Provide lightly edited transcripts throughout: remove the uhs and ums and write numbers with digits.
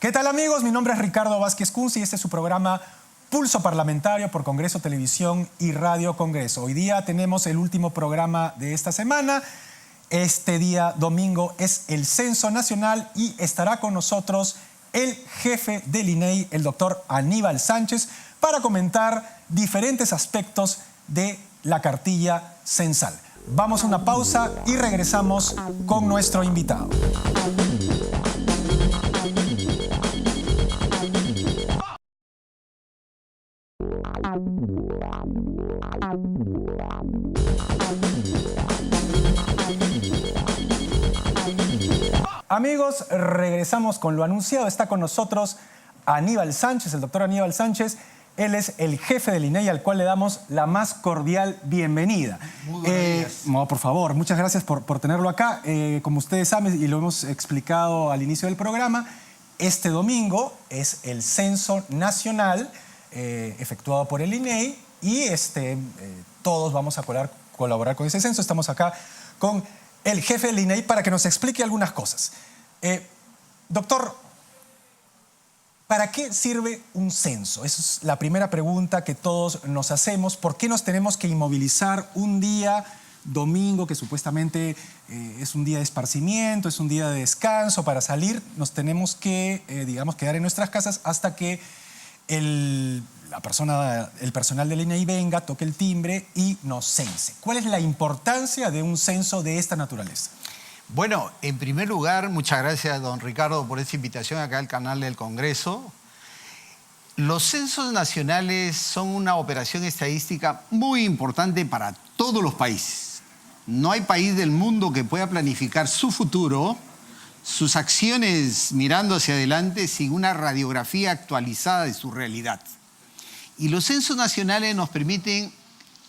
¿Qué tal, amigos? Mi nombre es Ricardo Vázquez Kunze y este es su programa Pulso Parlamentario por Congreso Televisión y Radio Congreso. Hoy día tenemos el último programa de esta semana. Este día domingo es el Censo Nacional y estará con nosotros el jefe del INEI, el doctor Aníbal Sánchez, para comentar diferentes aspectos de la cartilla censal. Vamos a una pausa y regresamos con nuestro invitado. Amigos, regresamos con lo anunciado. Está con nosotros Aníbal Sánchez, el doctor Aníbal Sánchez. Él es el jefe del INEI, al cual le damos la más cordial bienvenida. Muy buenos días. No, por favor, muchas gracias por tenerlo acá. Como ustedes saben, y lo hemos explicado al inicio del programa, este domingo es el Censo Nacional efectuado por el INEI y todos vamos a colaborar con ese censo. Estamos acá con el jefe del INEI para que nos explique algunas cosas. Doctor, ¿para qué sirve un censo? Esa es la primera pregunta que todos nos hacemos. ¿Por qué nos tenemos que inmovilizar un día domingo, que supuestamente es un día de esparcimiento, es un día de descanso? Para salir nos tenemos que, digamos, quedar en nuestras casas hasta que el personal del INEI venga, toque el timbre y nos cense. ¿Cuál es la importancia de un censo de esta naturaleza? Bueno, en primer lugar, muchas gracias, don Ricardo, por esta invitación acá al canal del Congreso. Los censos nacionales son una operación estadística muy importante para todos los países. No hay país del mundo que pueda planificar su futuro, sus acciones mirando hacia adelante sin una radiografía actualizada de su realidad. Y los censos nacionales nos permiten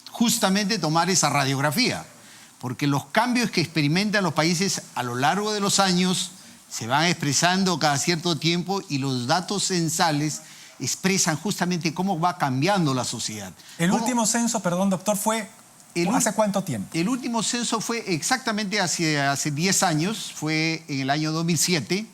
justamente tomar esa radiografía, porque los cambios que experimentan los países a lo largo de los años se van expresando cada cierto tiempo y los datos censales expresan justamente cómo va cambiando la sociedad. El último censo, perdón, doctor, fue ¿hace cuánto tiempo? El último censo fue exactamente hace 10 años, fue en el año 2007,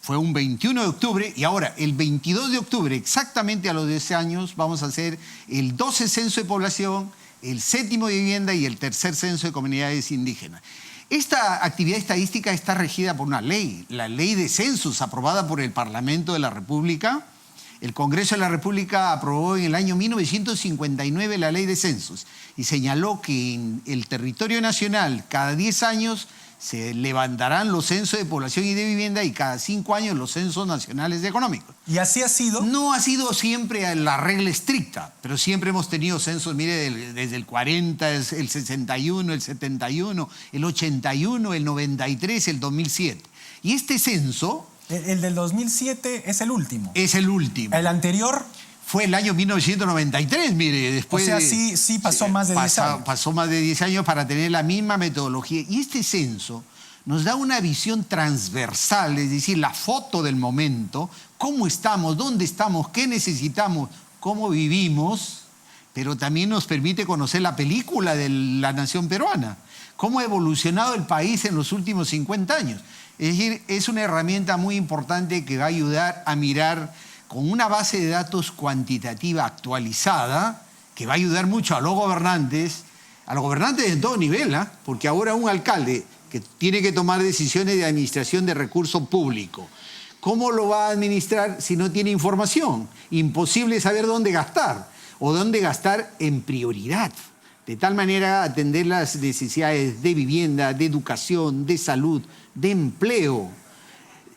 fue un 21 de octubre y ahora el 22 de octubre, exactamente a los 10 años, vamos a hacer el 12 censo de población, el 7º de vivienda y el 3er censo de comunidades indígenas. Esta actividad estadística está regida por una ley, la Ley de Censos, aprobada por el Parlamento de la República. El Congreso de la República aprobó en el año 1959 la Ley de Censos y señaló que en el territorio nacional cada 10 años se levantarán los censos de población y de vivienda y cada 5 años los censos nacionales económicos. ¿Y así ha sido? No ha sido siempre la regla estricta, pero siempre hemos tenido censos, mire, desde el 40, el 61, el 71, el 81, el 93, el 2007. Y este censo... El del 2007 es el último. Es el último. ¿El anterior? Fue el año 1993, mire, después... O sea, sí pasó más de 10 años. Pasó más de 10 años para tener la misma metodología. Y este censo nos da una visión transversal, es decir, la foto del momento, cómo estamos, dónde estamos, qué necesitamos, cómo vivimos, pero también nos permite conocer la película de la nación peruana, cómo ha evolucionado el país en los últimos 50 años. Es decir, es una herramienta muy importante que va a ayudar a mirar con una base de datos cuantitativa actualizada, que va a ayudar mucho a los gobernantes de todo nivel, porque ahora un alcalde que tiene que tomar decisiones de administración de recursos públicos, ¿cómo lo va a administrar si no tiene información? Imposible saber dónde gastar, o dónde gastar en prioridad. De tal manera atender las necesidades de vivienda, de educación, de salud, de empleo,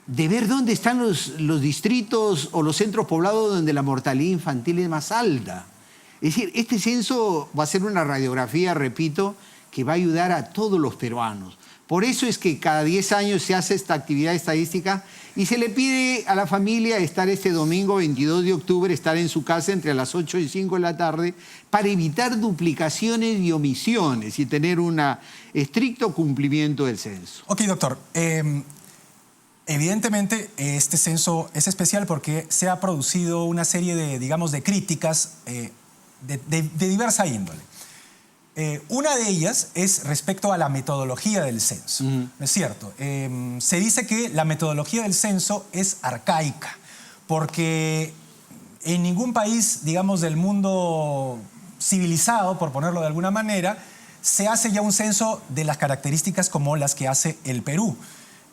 de ver dónde están los distritos o los centros poblados donde la mortalidad infantil es más alta. Es decir, este censo va a ser una radiografía, repito, que va a ayudar a todos los peruanos. Por eso es que cada 10 años se hace esta actividad estadística y se le pide a la familia estar este domingo 22 de octubre, estar en su casa entre las 8 y 5 de la tarde para evitar duplicaciones y omisiones y tener un estricto cumplimiento del censo. Ok, doctor. Evidentemente, este censo es especial porque se ha producido una serie de, digamos, de críticas de diversa índole. Una de ellas es respecto a la metodología del censo. ¿No es cierto? Se dice que la metodología del censo es arcaica, porque en ningún país, digamos, del mundo civilizado, por ponerlo de alguna manera, se hace ya un censo de las características como las que hace el Perú.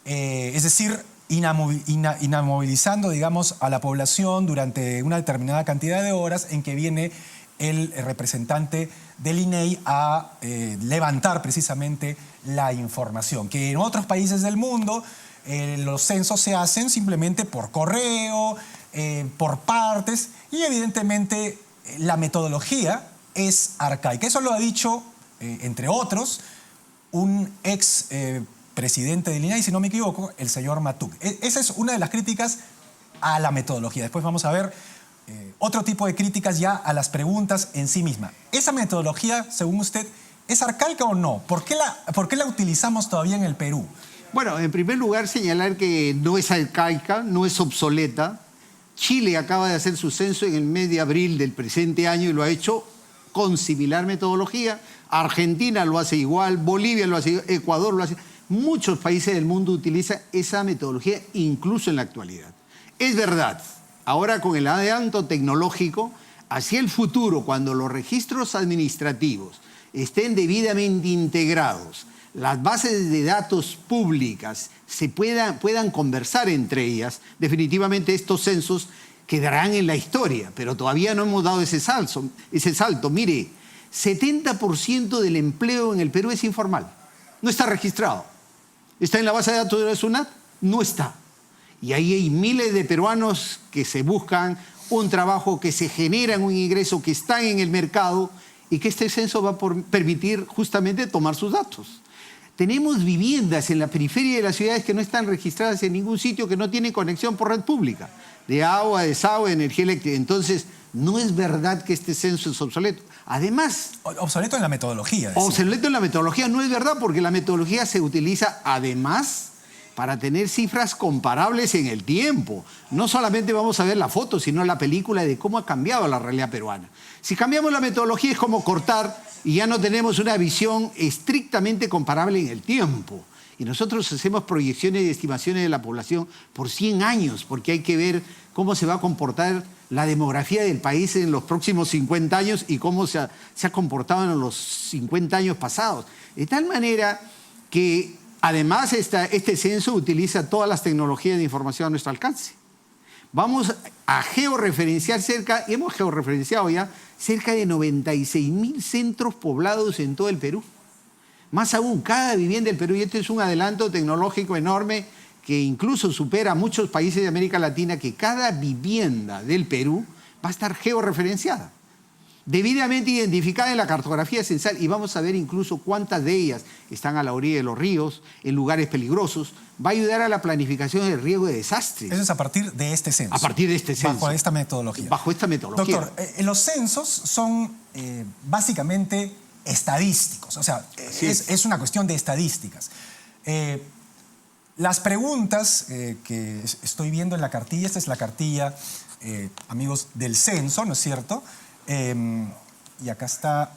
Es decir, inamovilizando, digamos, a la población durante una determinada cantidad de horas en que viene el representante del INEI a levantar precisamente la información. Que en otros países del mundo los censos se hacen simplemente por correo, por partes, y evidentemente la metodología es arcaica. Eso lo ha dicho, entre otros, un ex presidente del INEI, si no me equivoco, el señor Matug. Esa es una de las críticas a la metodología. Después vamos a ver otro tipo de críticas ya a las preguntas en sí misma. ¿Esa metodología, según usted, es arcaica o no? ¿Por qué la utilizamos todavía en el Perú? Bueno, en primer lugar, señalar que no es arcaica, no es obsoleta. Chile acaba de hacer su censo en el mes de abril del presente año y lo ha hecho con similar metodología. Argentina lo hace igual, Bolivia lo hace igual, Ecuador lo hace. Muchos países del mundo utilizan esa metodología incluso en la actualidad. Es verdad, ahora con el adelanto tecnológico, hacia el futuro, cuando los registros administrativos estén debidamente integrados, las bases de datos públicas puedan conversar entre ellas, definitivamente estos censos quedarán en la historia, pero todavía no hemos dado ese salto. Mire, 70% del empleo en el Perú es informal, no está registrado. ¿Está en la base de datos de la SUNAT? No está. Y ahí hay miles de peruanos que se buscan un trabajo, que se generan un ingreso, que están en el mercado y que este censo va a permitir justamente tomar sus datos. Tenemos viviendas en la periferia de las ciudades que no están registradas en ningún sitio, que no tienen conexión por red pública, de agua, desagüe, de energía eléctrica. Entonces, no es verdad que este censo es obsoleto. Además... Obsoleto en la metodología. Obsoleto en la metodología no es verdad, porque la metodología se utiliza además para tener cifras comparables en el tiempo. No solamente vamos a ver la foto, sino la película de cómo ha cambiado la realidad peruana. Si cambiamos la metodología es como cortar y ya no tenemos una visión estrictamente comparable en el tiempo. Y nosotros hacemos proyecciones y estimaciones de la población por 100 años, porque hay que ver cómo se va a comportar la demografía del país en los próximos 50 años y cómo se ha comportado en los 50 años pasados. De tal manera que además este censo utiliza todas las tecnologías de información a nuestro alcance. Vamos a georreferenciar hemos georreferenciado ya cerca de 96.000 centros poblados en todo el Perú. Más aún, cada vivienda del Perú, y este es un adelanto tecnológico enorme que incluso supera a muchos países de América Latina, que cada vivienda del Perú va a estar georreferenciada, debidamente identificada en la cartografía censal, y vamos a ver incluso cuántas de ellas están a la orilla de los ríos, en lugares peligrosos. Va a ayudar a la planificación del riesgo de desastres. Eso es a partir de este censo. A partir de este censo. Bajo esta metodología. Bajo esta metodología. Doctor, los censos son básicamente estadísticos, o sea, es una cuestión de estadísticas. Las preguntas que estoy viendo en la cartilla, esta es la cartilla, amigos, del censo, ¿no es cierto? Y acá está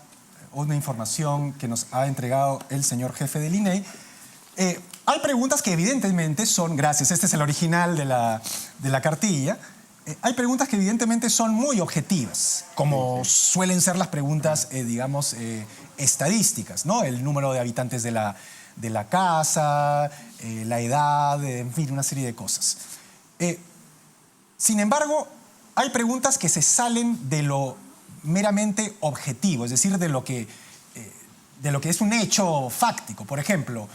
una información que nos ha entregado el señor jefe del INEI. Hay preguntas que evidentemente son, gracias, este es el original de la cartilla, hay preguntas que evidentemente son muy objetivas, como suelen ser las preguntas, digamos, estadísticas, ¿no? El número de habitantes de la casa, la edad, en fin, una serie de cosas. Sin embargo, hay preguntas que se salen de lo meramente objetivo, es decir, de lo que es un hecho fáctico. Por ejemplo,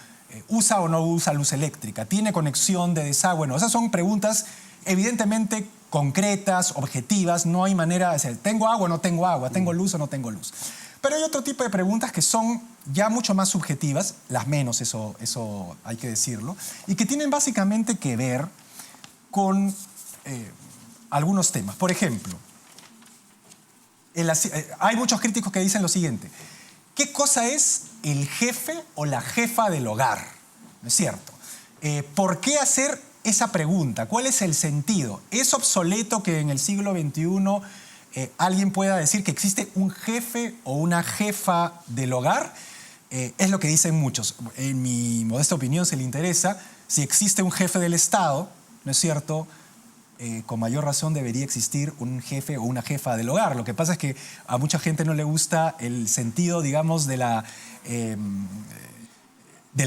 ¿usa o no usa luz eléctrica? ¿Tiene conexión de desagüe? No, esas son preguntas evidentemente concretas, objetivas. No hay manera de decir, ¿tengo agua o no tengo agua? ¿Tengo luz o no tengo luz? Pero hay otro tipo de preguntas que son ya mucho más subjetivas, las menos, eso hay que decirlo, y que tienen básicamente que ver con algunos temas. Por ejemplo, hay muchos críticos que dicen lo siguiente: ¿qué cosa es el jefe o la jefa del hogar? ¿No es cierto? ¿Por qué hacer esa pregunta? ¿Cuál es el sentido? ¿Es obsoleto que en el siglo XXI alguien pueda decir que existe un jefe o una jefa del hogar. Es lo que dicen muchos. En mi modesta opinión, se le interesa, si existe un jefe del Estado, ¿no es cierto?, con mayor razón debería existir un jefe o una jefa del hogar. Lo que pasa es que a mucha gente no le gusta el sentido, digamos, de la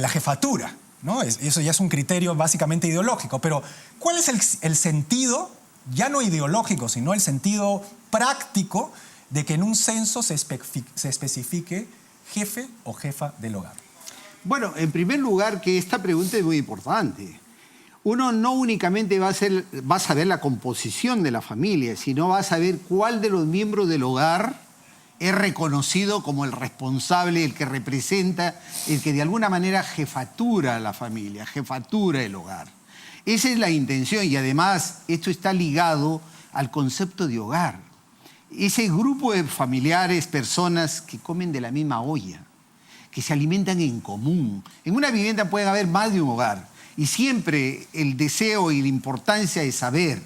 jefatura, ¿no? Eso ya es un criterio básicamente ideológico. Pero, ¿cuál es el sentido, ya no ideológico, sino el sentido práctico de que en un censo se especifique jefe o jefa del hogar? Bueno, en primer lugar, que esta pregunta es muy importante. Uno no únicamente va a saber la composición de la familia, sino va a saber cuál de los miembros del hogar es reconocido como el responsable, el que representa, el que de alguna manera jefatura a la familia, jefatura el hogar. Esa es la intención y además esto está ligado al concepto de hogar. Ese grupo de familiares, personas que comen de la misma olla, que se alimentan en común. En una vivienda puede haber más de un hogar. Y siempre el deseo y la importancia de saber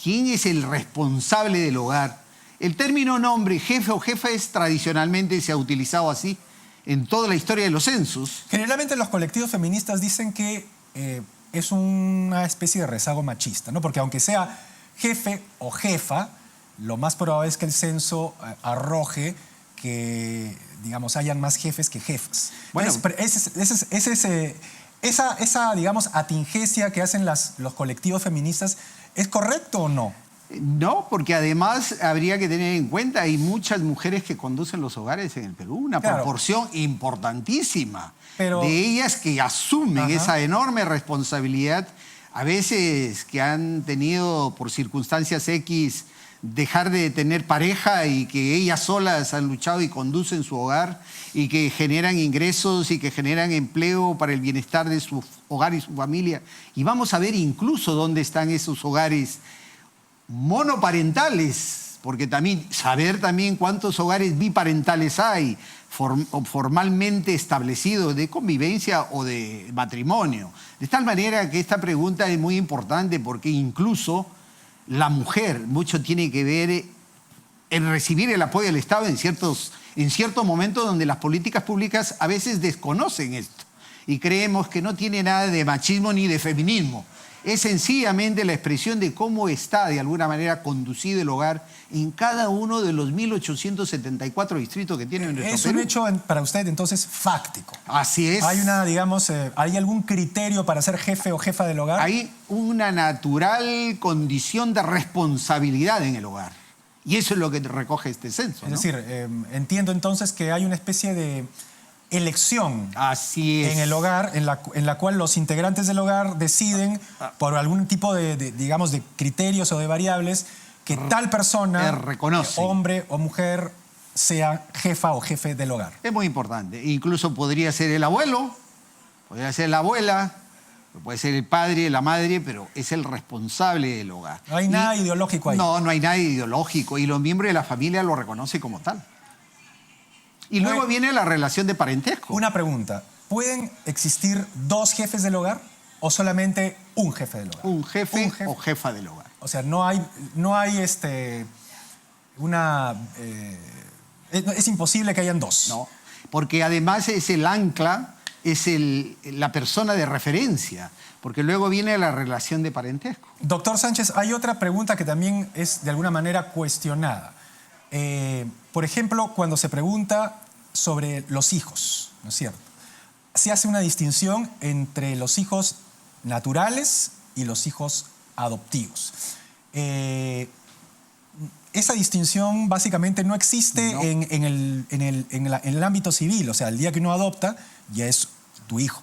quién es el responsable del hogar. El término nombre, jefe o jefa, tradicionalmente se ha utilizado así en toda la historia de los censos. Generalmente los colectivos feministas dicen que es una especie de rezago machista, ¿no? Porque aunque sea jefe o jefa, lo más probable es que el censo arroje que, digamos, hayan más jefes que jefas. Bueno, esa, digamos, atingencia que hacen los colectivos feministas, ¿es correcto o no? No, porque además habría que tener en cuenta, hay muchas mujeres que conducen los hogares en el Perú, una proporción importantísima de ellas que asumen esa enorme responsabilidad, a veces que han tenido por circunstancias X dejar de tener pareja y que ellas solas han luchado y conducen su hogar y que generan ingresos y que generan empleo para el bienestar de su hogar y su familia. Y vamos a ver incluso dónde están esos hogares monoparentales, porque saber también cuántos hogares biparentales hay formalmente establecidos de convivencia o de matrimonio. De tal manera que esta pregunta es muy importante porque incluso la mujer mucho tiene que ver en recibir el apoyo del Estado en ciertos momentos donde las políticas públicas a veces desconocen esto y creemos que no tiene nada de machismo ni de feminismo. Es sencillamente la expresión de cómo está de alguna manera conducido el hogar en cada uno de los 1874 distritos que tiene nuestro Perú. Es un hecho para usted entonces fáctico. Así es. Hay ¿hay algún criterio para ser jefe o jefa del hogar? Hay una natural condición de responsabilidad en el hogar. Y eso es lo que recoge este censo, ¿no? Es decir, entiendo entonces que hay una especie de elección en el hogar en la cual los integrantes del hogar deciden por algún tipo digamos, de criterios o de variables que tal persona, hombre o mujer, sea jefa o jefe del hogar. Es muy importante. Incluso podría ser el abuelo, podría ser la abuela, puede ser el padre, la madre, pero es el responsable del hogar. No hay nada ideológico ahí. No hay nada ideológico y los miembros de la familia lo reconocen como tal. Y luego viene la relación de parentesco. Una pregunta. ¿Pueden existir dos jefes del hogar o solamente un jefe del hogar? Un jefe o jefa del hogar. O sea, es imposible que hayan dos. No, porque además es el ancla, es la persona de referencia, porque luego viene la relación de parentesco. Doctor Sánchez, hay otra pregunta que también es de alguna manera cuestionada. Por ejemplo, cuando se pregunta sobre los hijos, ¿no es cierto? Se hace una distinción entre los hijos naturales y los hijos adoptivos. Esa distinción básicamente no existe en el ámbito civil. O sea, el día que uno adopta, ya es tu hijo.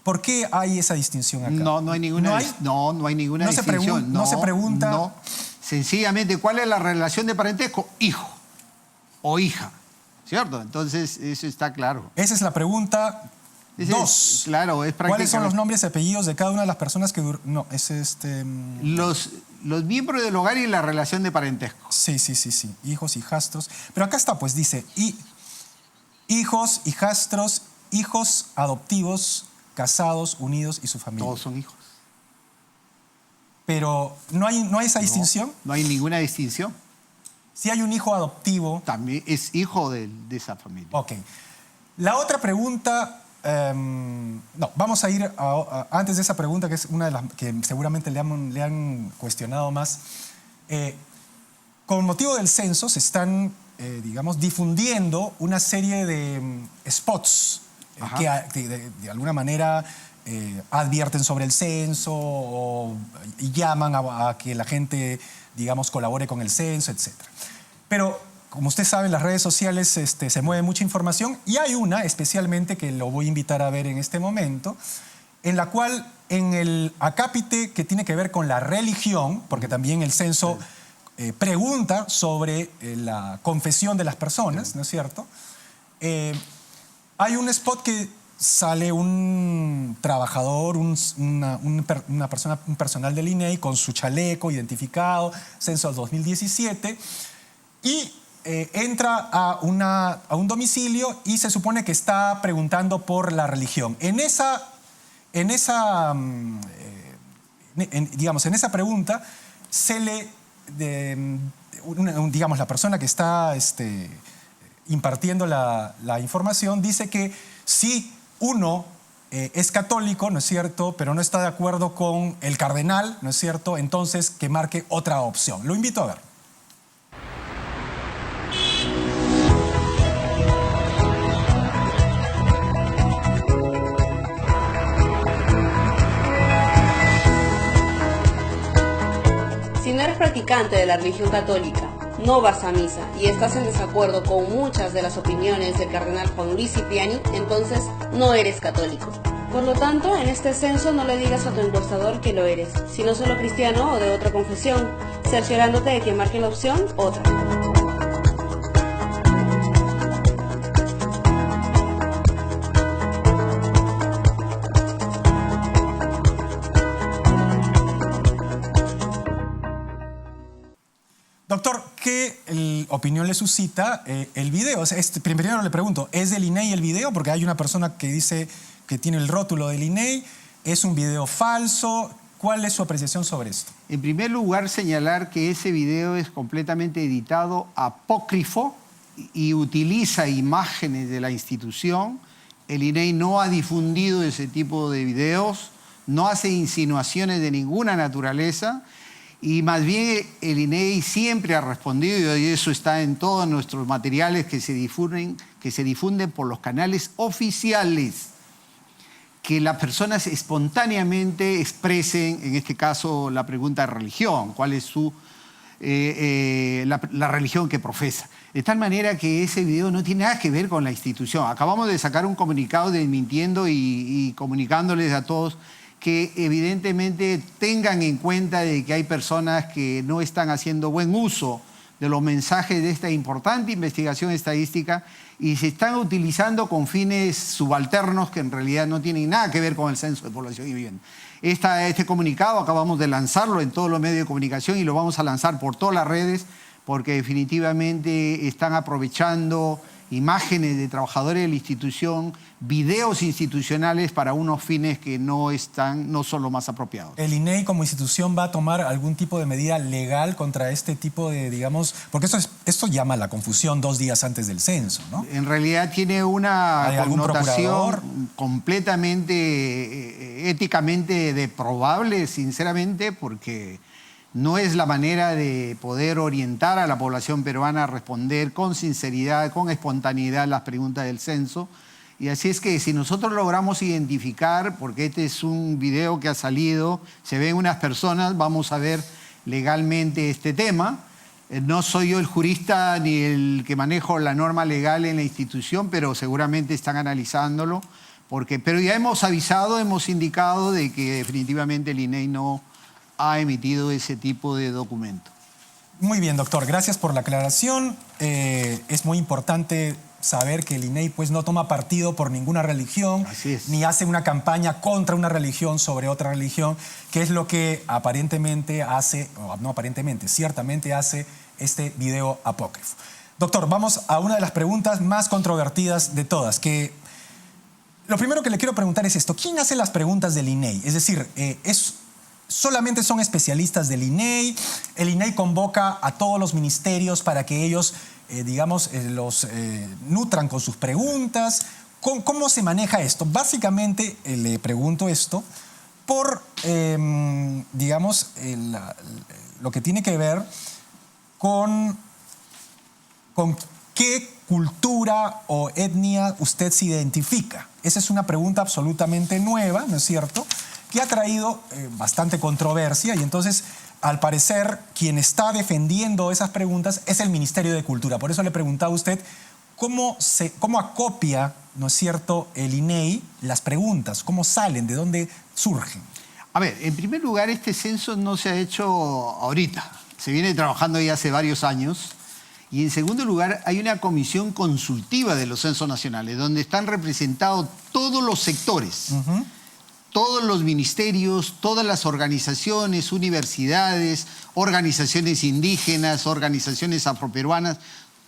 ¿Por qué hay esa distinción acá? No hay ninguna distinción. No se pregunta. No. Sencillamente, ¿cuál es la relación de parentesco? Hijo o hija, ¿cierto? Entonces, eso está claro. Esa es la pregunta. Dos. Claro, es prácticamente. ¿Cuáles son los nombres y apellidos de cada una de las personas que... No, Los miembros del hogar y la relación de parentesco. Sí. Hijos, hijastros. Pero acá está, pues dice, hijos, hijastros, hijos adoptivos, casados, unidos y su familia. Todos son hijos. Pero ¿no hay esa distinción? No hay ninguna distinción. Si hay un hijo adoptivo... También es hijo de esa familia. Ok. La otra pregunta... no, vamos a ir antes de esa pregunta, que es una de las que seguramente le han cuestionado más. Con motivo del censo se están, digamos, difundiendo una serie de spots que de alguna manera advierten sobre el censo y llaman a que la gente, digamos, colabore con el censo, etc. Pero, como usted sabe, en las redes sociales se mueve mucha información y hay una especialmente que lo voy a invitar a ver en este momento, en la cual en el acápite que tiene que ver con la religión, porque también el censo pregunta sobre la confesión de las personas, ¿no es cierto? Hay un spot que sale un trabajador, un personal del INEI con su chaleco identificado, censo 2017, y entra a un domicilio y se supone que está preguntando por la religión. En esa pregunta se le, digamos, la persona que está impartiendo la información dice que si uno es católico, ¿no es cierto?, pero no está de acuerdo con el cardenal, ¿no es cierto?, entonces que marque otra opción. Lo invito a ver. Si no eres practicante de la religión católica, no vas a misa y estás en desacuerdo con muchas de las opiniones del cardenal Juan Luis Cipriani, entonces no eres católico. Por lo tanto, en este censo no le digas a tu encuestador que lo eres, sino solo cristiano o de otra confesión, cerciorándote de que marque la opción otra. Doctor, ¿qué opinión le suscita el video? O sea, primero le pregunto, ¿es del INEI el video? Porque hay una persona que dice que tiene el rótulo del INEI. ¿Es un video falso? ¿Cuál es su apreciación sobre esto? En primer lugar, señalar que ese video es completamente editado, apócrifo, y utiliza imágenes de la institución. El INEI no ha difundido ese tipo de videos, no hace insinuaciones de ninguna naturaleza. Y más bien el INEI siempre ha respondido, y eso está en todos nuestros materiales que se difunden por los canales oficiales, que las personas espontáneamente expresen, en este caso, la pregunta de religión, cuál es la religión que profesa. De tal manera que ese video no tiene nada que ver con la institución. Acabamos de sacar un comunicado desmintiendo y comunicándoles a todos que evidentemente tengan en cuenta de que hay personas que no están haciendo buen uso de los mensajes de esta importante investigación estadística y se están utilizando con fines subalternos que en realidad no tienen nada que ver con el censo de población y vivienda. Este comunicado acabamos de lanzarlo en todos los medios de comunicación y lo vamos a lanzar por todas las redes porque definitivamente están aprovechando imágenes de trabajadores de la institución, videos institucionales para unos fines que no son los más apropiados. ¿El INEI como institución va a tomar algún tipo de medida legal contra este tipo de, digamos, porque esto llama a la confusión 2 días antes del censo, ¿no? En realidad tiene una connotación procurador completamente éticamente deprobable, sinceramente, porque no es la manera de poder orientar a la población peruana a responder con sinceridad, con espontaneidad las preguntas del censo. Y así es que si nosotros logramos identificar, porque este es un video que ha salido, se ven unas personas, vamos a ver legalmente este tema. No soy yo el jurista ni el que manejo la norma legal en la institución, pero seguramente están analizándolo. Pero ya hemos avisado, hemos indicado de que definitivamente el INEI no ha emitido ese tipo de documento. Muy bien, doctor. Gracias por la aclaración. Es muy importante saber que el INEI pues, no toma partido por ninguna religión, ni hace una campaña contra una religión sobre otra religión, que es lo que aparentemente hace, o no aparentemente, ciertamente hace este video apócrifo. Doctor, vamos a una de las preguntas más controvertidas de todas, que lo primero que le quiero preguntar es esto. ¿Quién hace las preguntas del INEI? Es decir, solamente son especialistas del INEI. El INEI convoca a todos los ministerios para que ellos, los nutran con sus preguntas. ¿Cómo se maneja esto? Básicamente le pregunto esto por, lo que tiene que ver con qué cultura o etnia usted se identifica. Esa es una pregunta absolutamente nueva, ¿no es cierto?, que ha traído bastante controversia, y entonces, al parecer, quien está defendiendo esas preguntas es el Ministerio de Cultura. Por eso le preguntaba a usted cómo acopia, ¿no es cierto?, el INEI las preguntas, cómo salen, de dónde surgen. A ver, en primer lugar, este censo no se ha hecho ahorita. Se viene trabajando ya hace varios años. Y en segundo lugar, hay una comisión consultiva de los censos nacionales, donde están representados todos los sectores, todos los ministerios, todas las organizaciones, universidades, organizaciones indígenas, organizaciones afroperuanas.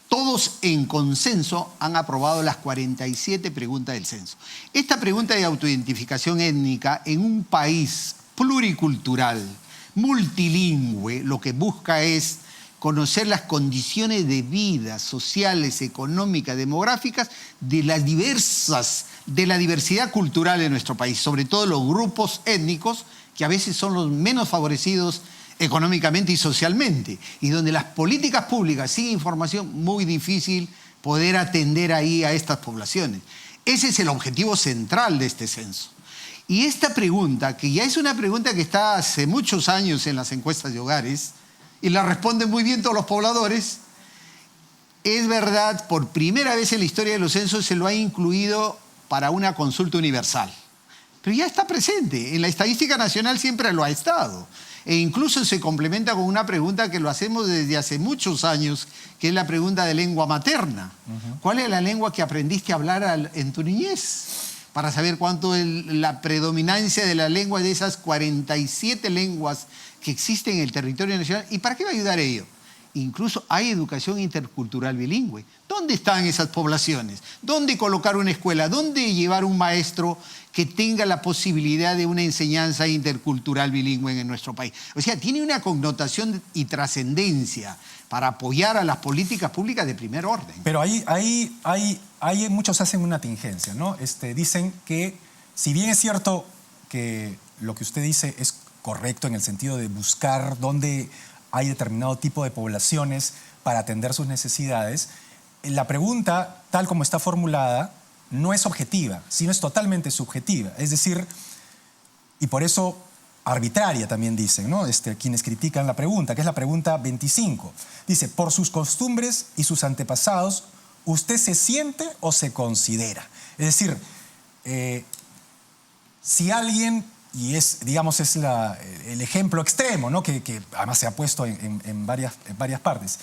Todos en consenso han aprobado las 47 preguntas del censo. Esta pregunta de autoidentificación étnica en un país pluricultural, multilingüe, lo que busca es conocer las condiciones de vida sociales, económicas, demográficas de la diversidad cultural de nuestro país, sobre todo los grupos étnicos que a veces son los menos favorecidos económicamente y socialmente, y donde las políticas públicas sin información muy difícil poder atender ahí a estas poblaciones. Ese es el objetivo central de este censo. Y esta pregunta, que ya es una pregunta que está hace muchos años en las encuestas de hogares, y la responden muy bien todos los pobladores, es verdad, por primera vez en la historia de los censos se lo ha incluido para una consulta universal. Pero ya está presente, en la estadística nacional siempre lo ha estado. E incluso se complementa con una pregunta que lo hacemos desde hace muchos años, que es la pregunta de lengua materna. ¿Cuál es la lengua que aprendiste a hablar en tu niñez? Para saber cuánto es la predominancia de la lengua de esas 47 lenguas que existen en el territorio nacional. ¿Y para qué va a ayudar ello? Incluso hay educación intercultural bilingüe. ¿Dónde están esas poblaciones? ¿Dónde colocar una escuela? ¿Dónde llevar un maestro que tenga la posibilidad de una enseñanza intercultural bilingüe en nuestro país? O sea, tiene una connotación y trascendencia para apoyar a las políticas públicas de primer orden. Pero ahí muchos hacen una tingencia, ¿no? Dicen que, si bien es cierto que lo que usted dice es correcto en el sentido de buscar dónde hay determinado tipo de poblaciones para atender sus necesidades, la pregunta, tal como está formulada, no es objetiva, sino es totalmente subjetiva. Es decir, y por eso arbitraria también dicen, ¿no? Quienes critican la pregunta, que es la pregunta 25. Dice, por sus costumbres y sus antepasados, ¿usted se siente o se considera? Es decir, si alguien, y es el ejemplo extremo, ¿no? que además se ha puesto en varias partes.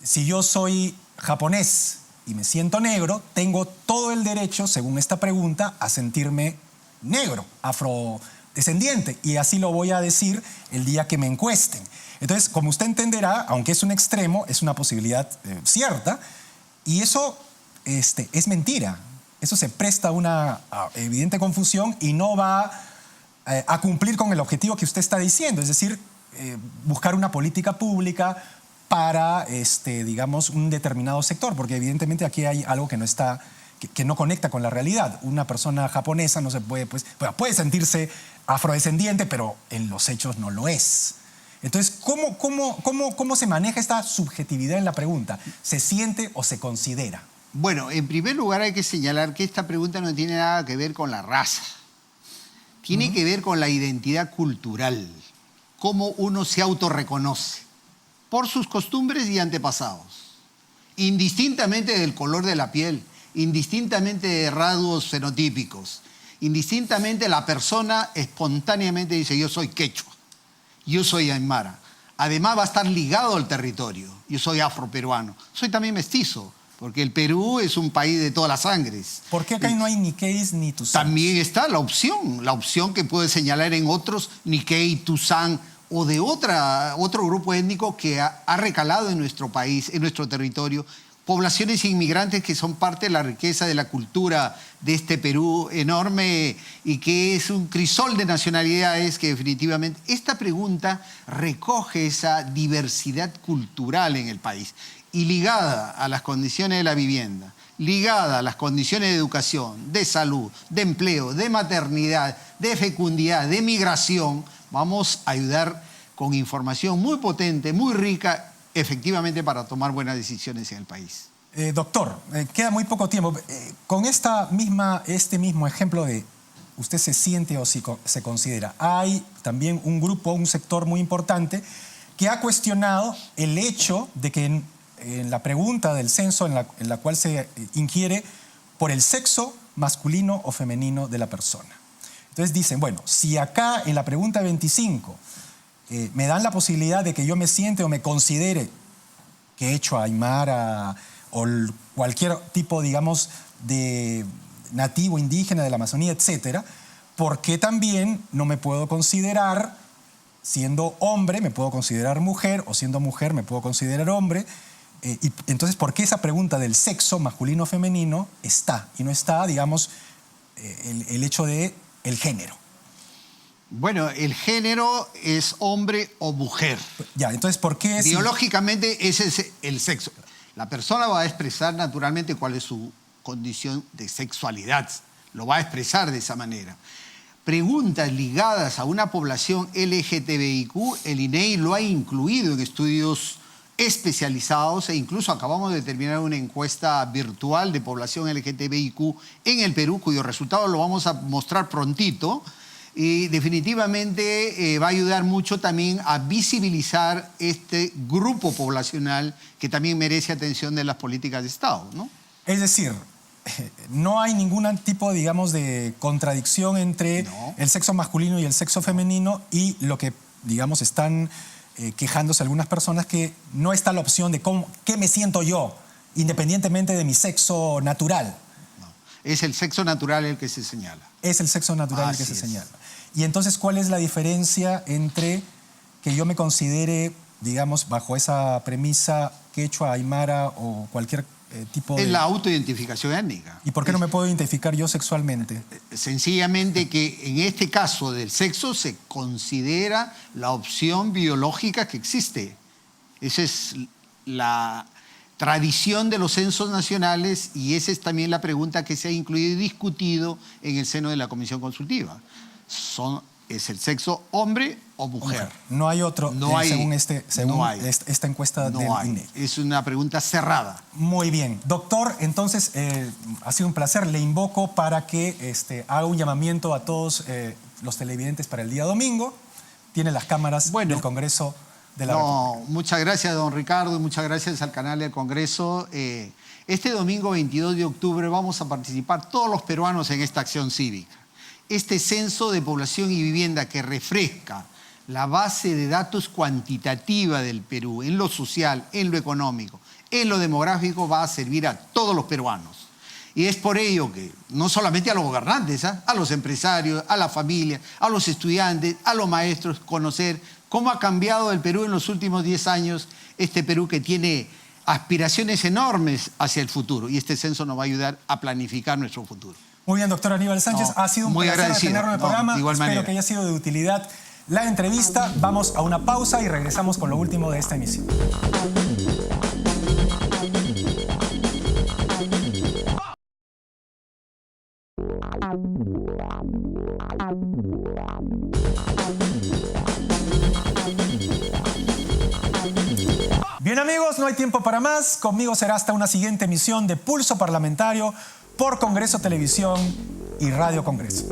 Si yo soy japonés y me siento negro, tengo todo el derecho, según esta pregunta, a sentirme negro, afrodescendiente, y así lo voy a decir el día que me encuesten. Entonces, como usted entenderá, aunque es un extremo, es una posibilidad cierta, y eso es mentira. Eso se presta a una evidente confusión y no va a cumplir con el objetivo que usted está diciendo, es decir, buscar una política pública para, un determinado sector, porque evidentemente aquí hay algo que no conecta con la realidad. Una persona japonesa no se puede sentirse afrodescendiente, pero en los hechos no lo es. Entonces, ¿cómo se maneja esta subjetividad en la pregunta? ¿Se siente o se considera? Bueno, en primer lugar hay que señalar que esta pregunta no tiene nada que ver con la raza. Tiene que ver con la identidad cultural, cómo uno se autorreconoce por sus costumbres y antepasados, indistintamente del color de la piel, indistintamente de rasgos fenotípicos, indistintamente la persona espontáneamente dice yo soy quechua, yo soy aymara. Además va a estar ligado al territorio, yo soy afroperuano, soy también mestizo, porque el Perú es un país de todas las sangres. ¿Por qué acá no hay Niqueis ni Tuzán? También está la opción que puede señalar en otros, Nikkei, Tuzán, o de otro grupo étnico que ha recalado en nuestro país, en nuestro territorio, poblaciones inmigrantes que son parte de la riqueza de la cultura de este Perú enorme y que es un crisol de nacionalidades que definitivamente... Esta pregunta recoge esa diversidad cultural en el país y ligada a las condiciones de la vivienda, ligada a las condiciones de educación, de salud, de empleo, de maternidad, de fecundidad, de migración, vamos a ayudar con información muy potente, muy rica, efectivamente para tomar buenas decisiones en el país. Doctor, queda muy poco tiempo. Con este mismo ejemplo de usted se siente o si se considera, hay también un grupo, un sector muy importante que ha cuestionado el hecho de que en la pregunta del censo en la cual se inquiere por el sexo masculino o femenino de la persona. Entonces dicen, bueno, si acá en la pregunta 25 me dan la posibilidad de que yo me siente o me considere quechua, aymara o cualquier tipo, digamos, de nativo, indígena de la Amazonía, etcétera, ¿por qué también no me puedo considerar, siendo hombre, me puedo considerar mujer, o siendo mujer, me puedo considerar hombre? Y entonces, ¿por qué esa pregunta del sexo masculino o femenino está? Y no está, digamos, el hecho de el género. Bueno, el género es hombre o mujer. Ya, entonces, ¿por qué? Biológicamente ese es el sexo. La persona va a expresar naturalmente cuál es su condición de sexualidad. Lo va a expresar de esa manera. Preguntas ligadas a una población LGTBIQ, el INEI lo ha incluido en estudios especializados e incluso acabamos de terminar una encuesta virtual de población LGTBIQ en el Perú, cuyos resultados lo vamos a mostrar prontito. Y definitivamente va a ayudar mucho también a visibilizar este grupo poblacional que también merece atención de las políticas de Estado, ¿no? Es decir, no hay ningún tipo, digamos, de contradicción entre el sexo masculino y el sexo femenino y lo que, digamos, están quejándose algunas personas que no está la opción de qué me siento yo, independientemente de mi sexo natural. No, es el sexo natural el que se señala. Es el sexo natural el que se señala. Y entonces, ¿cuál es la diferencia entre que yo me considere, digamos, bajo esa premisa quechua, aymara o cualquier tipo de... Es la autoidentificación étnica. ¿Y por qué no me puedo identificar yo sexualmente? Sencillamente que en este caso del sexo se considera la opción biológica que existe. Esa es la tradición de los censos nacionales y esa es también la pregunta que se ha incluido y discutido en el seno de la Comisión Consultiva. ¿Es el sexo hombre o mujer? No hay otro, según esta encuesta del INEI. Es una pregunta cerrada. Muy bien. Doctor, entonces ha sido un placer. Le invoco para que haga un llamamiento a todos los televidentes para el día domingo. Tiene las cámaras del Congreso de la República. Muchas gracias, don Ricardo, y muchas gracias al canal del Congreso. Este domingo 22 de octubre vamos a participar todos los peruanos en esta acción cívica. Este censo de población y vivienda que refresca la base de datos cuantitativa del Perú en lo social, en lo económico, en lo demográfico, va a servir a todos los peruanos. Y es por ello que no solamente a los gobernantes, a los empresarios, a la familia, a los estudiantes, a los maestros, conocer cómo ha cambiado el Perú en los últimos 10 años, este Perú que tiene aspiraciones enormes hacia el futuro. Y este censo nos va a ayudar a planificar nuestro futuro. Muy bien, doctor Aníbal Sánchez. Ha sido un placer tenerlo en el programa. Espero que haya sido de utilidad la entrevista. Vamos a una pausa y regresamos con lo último de esta emisión. Bien, amigos, no hay tiempo para más. Conmigo será hasta una siguiente emisión de Pulso Parlamentario por Congreso Televisión y Radio Congreso.